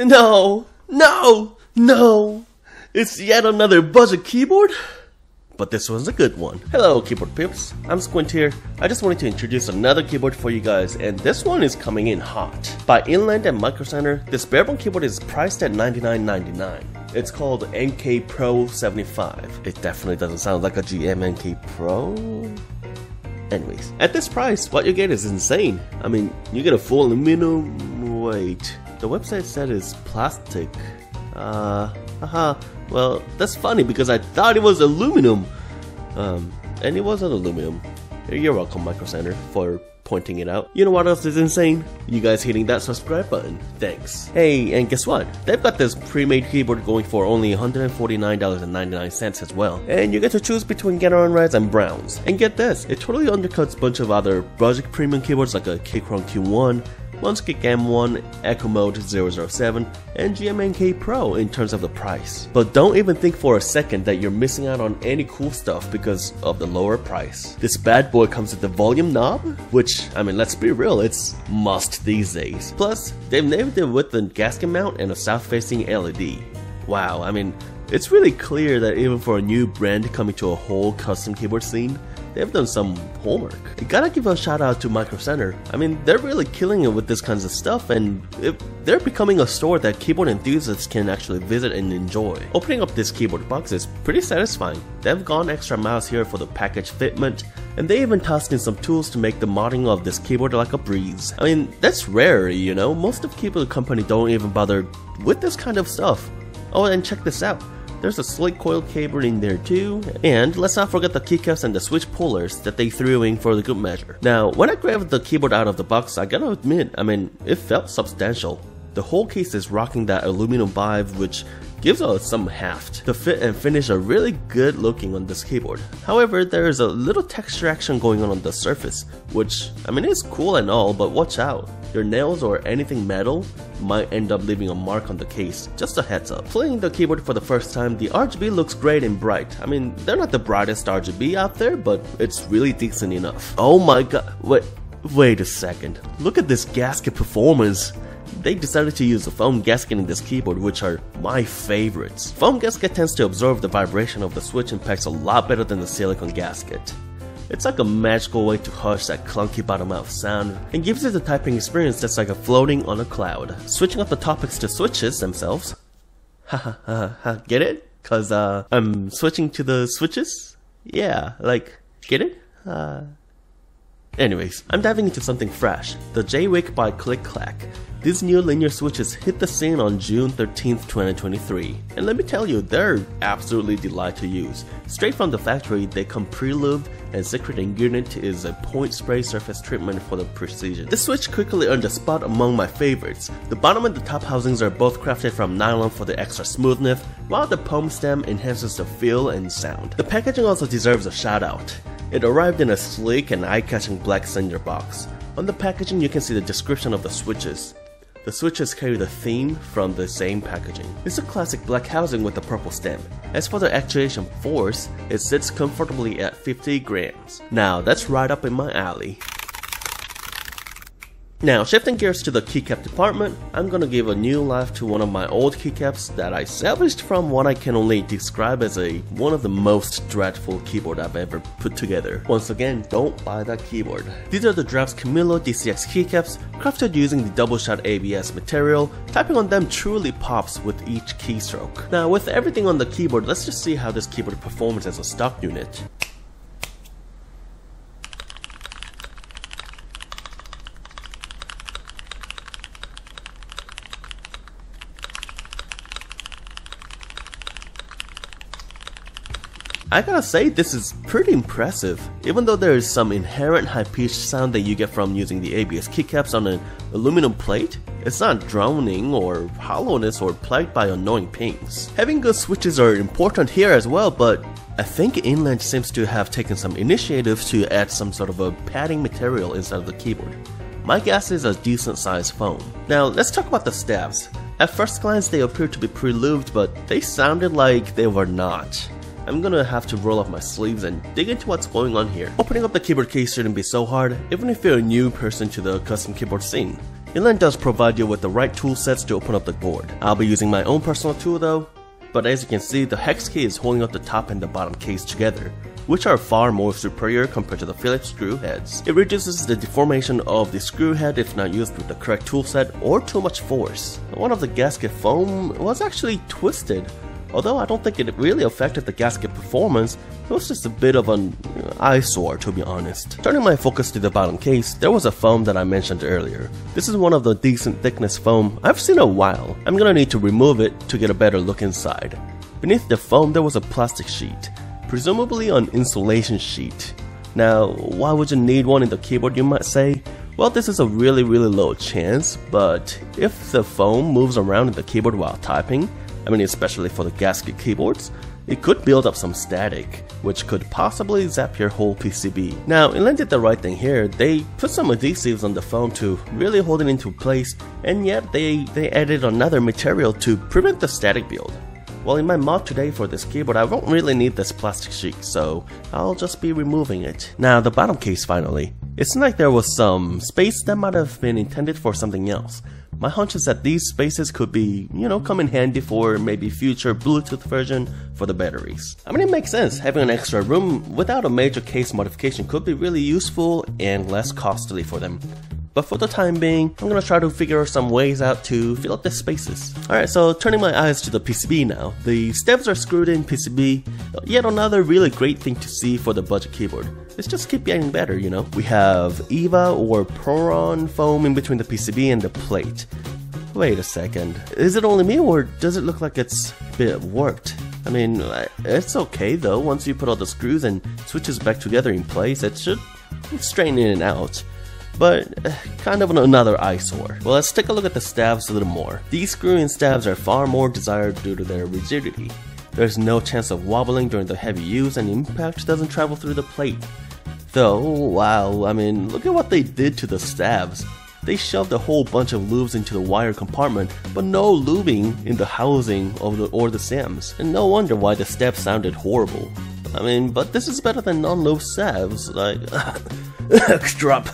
No! No! No! It's yet another budget keyboard? But this one's a good one. Hello keyboard pips, I'm Squint here. I just wanted to introduce another keyboard for you guys, and this one is coming in hot. By Inland and Microcenter, this barebone keyboard is priced at $99.99. It's called MK Pro 75. It definitely doesn't sound like a GMMK Pro. Anyways, at this price, what you get is insane. I mean, you get a full aluminum. Wait, the website said it's plastic. Well, that's funny because I thought it was aluminum. And it wasn't aluminum. You're welcome, Microcenter, for pointing it out. You know what else is insane? You guys hitting that subscribe button. Thanks. Hey, and guess what? They've got this pre-made keyboard going for only $149.99 as well. And you get to choose between Gateron Reds and Browns. And get this, it totally undercuts a bunch of other budget premium keyboards like a Keychron Q1, Monskick M1, Echo Mode 007, and GMMK Pro in terms of the price. But don't even think for a second that you're missing out on any cool stuff because of the lower price. This bad boy comes with the volume knob, which, I mean, let's be real, it's must these days. Plus, they've nailed it with the gasket mount and a south-facing LED. Wow, I mean, it's really clear that even for a new brand coming to a whole custom keyboard scene, they've done some homework. You gotta give a shout out to Microcenter. I mean, they're really killing it with this kinds of stuff, and they're becoming a store that keyboard enthusiasts can actually visit and enjoy. Opening up this keyboard box is pretty satisfying. They've gone extra miles here for the package fitment, and they even tossed in some tools to make the modding of this keyboard like a breeze. I mean, that's rare, you know? Most of keyboard company don't even bother with this kind of stuff. Oh, and check this out. There's a slick coil cable in there too, and let's not forget the keycaps and the switch pullers that they threw in for the good measure. Now, when I grabbed the keyboard out of the box, I gotta admit, I mean, it felt substantial. The whole case is rocking that aluminum vibe, which gives us some heft. The fit and finish are really good looking on this keyboard. However, there is a little texture action going on the surface, which, I mean, it's cool and all, but watch out. Your nails or anything metal might end up leaving a mark on the case, just a heads up. Playing the keyboard for the first time, the RGB looks great and bright. I mean, they're not the brightest RGB out there, but it's really decent enough. Oh my god, wait a second. Look at this gasket performance. They decided to use a foam gasket in this keyboard, which are my favorites. Foam gasket tends to absorb the vibration of the switch impacts a lot better than the silicone gasket. It's like a magical way to hush that clunky bottom out sound and gives you the typing experience that's like a floating on a cloud. Switching up the topics to switches themselves. Get it? Cause I'm switching to the switches? Yeah, like, get it? Anyways, I'm diving into something fresh, the J-Wick by Click Clack. These new linear switches hit the scene on June 13th, 2023, and let me tell you, they're absolutely delight to use. Straight from the factory, they come pre-lubed, and secret ingredient is a point spray surface treatment for the precision. This switch quickly earned a spot among my favorites. The bottom and the top housings are both crafted from nylon for the extra smoothness, while the palm stem enhances the feel and sound. The packaging also deserves a shout out. It arrived in a sleek and eye-catching black cinder box. On the packaging you can see the description of the switches. The switches carry the theme from the same packaging. It's a classic black housing with a purple stem. As for the actuation force, it sits comfortably at 50 grams. Now that's right up in my alley. Now, shifting gears to the keycap department, I'm gonna give a new life to one of my old keycaps that I salvaged from what I can only describe as one of the most dreadful keyboard I've ever put together. Once again, don't buy that keyboard. These are the Drafts Camilo DCX keycaps, crafted using the double-shot ABS material. Typing on them truly pops with each keystroke. Now, with everything on the keyboard, let's just see how this keyboard performs as a stock unit. I gotta say, this is pretty impressive. Even though there is some inherent high-pitched sound that you get from using the ABS keycaps on an aluminum plate, it's not droning or hollowness or plagued by annoying pings. Having good switches are important here as well, but I think Inland seems to have taken some initiative to add some sort of a padding material inside of the keyboard. My guess is a decent sized foam. Now let's talk about the stabs. At first glance they appear to be pre-lubed, but they sounded like they were not. I'm gonna have to roll up my sleeves and dig into what's going on here. Opening up the keyboard case shouldn't be so hard, even if you're a new person to the custom keyboard scene. Inland does provide you with the right tool sets to open up the board. I'll be using my own personal tool though, but as you can see, the hex key is holding up the top and the bottom case together, which are far more superior compared to the Phillips screw heads. It reduces the deformation of the screw head if not used with the correct toolset or too much force. One of the gasket foam was actually twisted, although I don't think it really affected the gasket performance. It was just a bit of an eyesore, to be honest. Turning my focus to the bottom case, there was a foam that I mentioned earlier. This is one of the decent thickness foam I've seen in a while. I'm gonna need to remove it to get a better look inside. Beneath the foam there was a plastic sheet, presumably an insulation sheet. Now, why would you need one in the keyboard, you might say? Well, this is a really low chance, but if the foam moves around in the keyboard while typing, I mean especially for the gasket keyboards, it could build up some static, which could possibly zap your whole PCB. Now, Inland did the right thing here. They put some adhesives on the foam to really hold it into place, and yet they added another material to prevent the static build. Well, in my mod today for this keyboard, I won't really need this plastic sheet, so I'll just be removing it. Now, the bottom case finally. It seemed like there was some space that might have been intended for something else. My hunch is that these spaces could be, come in handy for maybe future Bluetooth version for the batteries. I mean, it makes sense. Having an extra room without a major case modification could be really useful and less costly for them. But for the time being, I'm gonna try to figure some ways out to fill up the spaces. Alright, so turning my eyes to the PCB now. The stems are screwed in PCB, yet another really great thing to see for the budget keyboard. It's just keep getting better, We have EVA or Poron foam in between the PCB and the plate. Wait a second, is it only me or does it look like it's a bit warped? I mean, it's okay though. Once you put all the screws and switches back together in place, it should straighten in and out. But kind of another eyesore. Well, let's take a look at the stabs a little more. These screw-in stabs are far more desired due to their rigidity. There's no chance of wobbling during the heavy use and impact doesn't travel through the plate. Though, wow, I mean, look at what they did to the stabs. They shoved a whole bunch of lubes into the wire compartment, but no lubing in the housing of the stems. And no wonder why the stabs sounded horrible. I mean, but this is better than non-lube stabs, like... drop.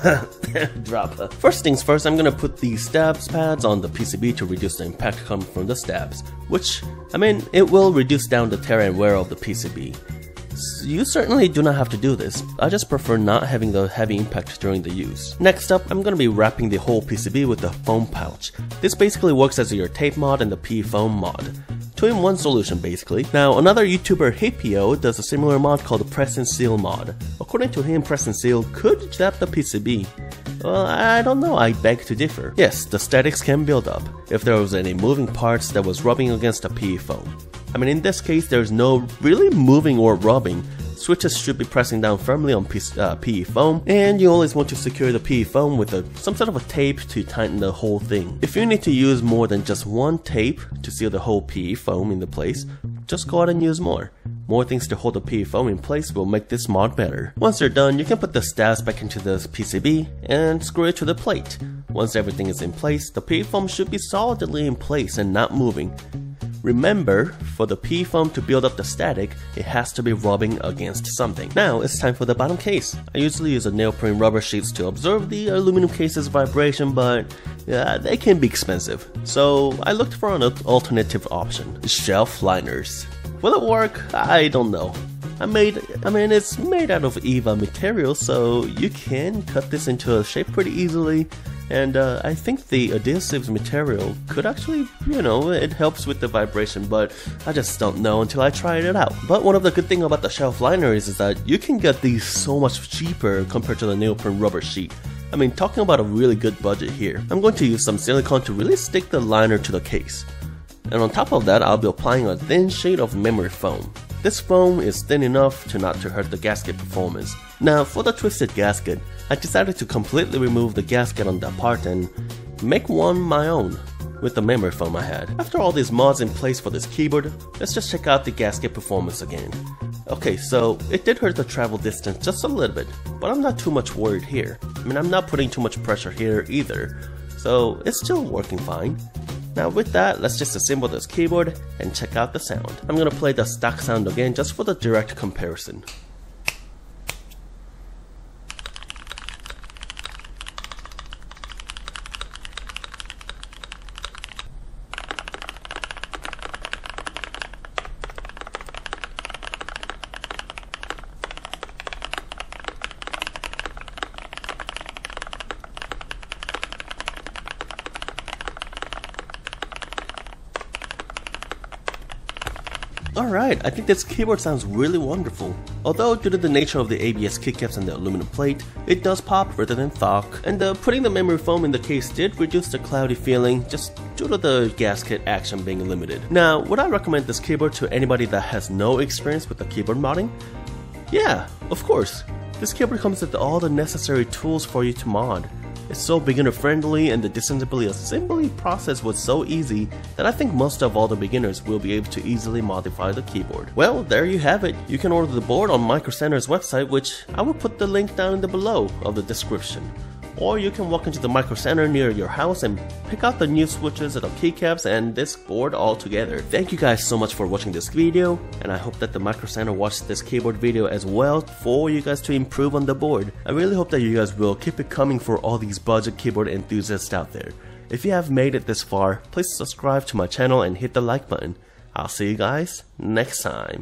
First things first, I'm gonna put these stabs pads on the PCB to reduce the impact coming from the stabs, which, I mean, it will reduce down the tear and wear of the PCB. You certainly do not have to do this. I just prefer not having the heavy impact during the use. Next up, I'm gonna be wrapping the whole PCB with the foam pouch. This basically works as your tape mod and the P foam mod. 2-in-1 solution basically. Now, another YouTuber, Hapio, does a similar mod called the Press and Seal mod. According to him, Press and Seal could zap the PCB. Well, I don't know, I beg to differ. Yes, the statics can build up if there was any moving parts that was rubbing against the PE foam. I mean, in this case, there's no really moving or rubbing. Switches should be pressing down firmly on PE foam, and you always want to secure the PE foam with some sort of a tape to tighten the whole thing. If you need to use more than just one tape to seal the whole PE foam into place, just go ahead and use more. More things to hold the PE foam in place will make this mod better. Once you're done, you can put the stabs back into the PCB and screw it to the plate. Once everything is in place, the PE foam should be solidly in place and not moving. Remember, for the PE foam to build up the static, it has to be rubbing against something. Now, it's time for the bottom case. I usually use a neoprene rubber sheets to observe the aluminum case's vibration, but they can be expensive. So I looked for an alternative option, shelf liners. Will it work? I don't know. I mean, it's made out of EVA material, so you can cut this into a shape pretty easily. And I think the adhesives material could actually, it helps with the vibration, but I just don't know until I tried it out. But one of the good things about the shelf liners is that you can get these so much cheaper compared to the neoprene rubber sheet. I mean, talking about a really good budget here. I'm going to use some silicone to really stick the liner to the case. And on top of that, I'll be applying a thin sheet of memory foam. This foam is thin enough to not to hurt the gasket performance. Now, for the twisted gasket, I decided to completely remove the gasket on that part and make one my own with the memory foam I had. After all these mods in place for this keyboard, let's just check out the gasket performance again. Okay, so it did hurt the travel distance just a little bit, but I'm not too much worried here. I mean, I'm not putting too much pressure here either, so it's still working fine. Now with that, let's just assemble this keyboard and check out the sound. I'm gonna play the stock sound again just for the direct comparison. Alright, I think this keyboard sounds really wonderful. Although due to the nature of the ABS keycaps and the aluminum plate, it does pop rather than thock, and putting the memory foam in the case did reduce the cloudy feeling just due to the gasket action being limited. Now, would I recommend this keyboard to anybody that has no experience with the keyboard modding? Yeah, of course. This keyboard comes with all the necessary tools for you to mod. It's so beginner friendly and the disassembly process was so easy that I think most of all the beginners will be able to easily modify the keyboard. Well, there you have it. You can order the board on Microcenter's website, which I will put the link down in the below of the description. Or you can walk into the Microcenter near your house and pick out the new switches and the keycaps and this board all together. Thank you guys so much for watching this video, and I hope that the Microcenter watched this keyboard video as well for you guys to improve on the board. I really hope that you guys will keep it coming for all these budget keyboard enthusiasts out there. If you have made it this far, please subscribe to my channel and hit the like button. I'll see you guys next time.